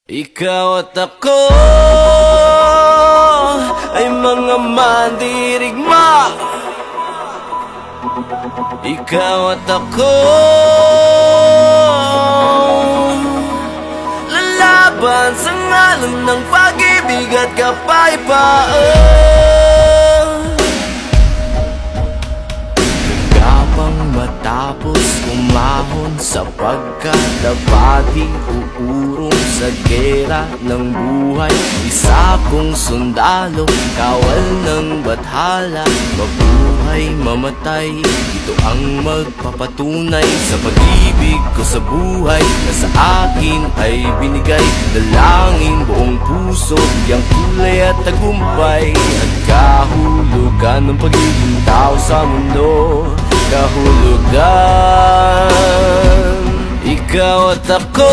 Ikaw at ako ay mga mandirigma. Ikaw at ako lalaban sa ngalan ng pag-ibig at kapayapaan. Gapang matapos umahon sa pagkatabati, uurong sa gera ng buhay. Isa kong sundalo, kawal ng bathala, mabuhay, mamatay, ito ang magpapatunay sa pag-ibig ko sa buhay na sa akin ay binigay. Dalangin buong puso, yang kulay at tagumpay, at kahulugan ng pagiging tao sa mundo. Kahulugan, ikaw at ako.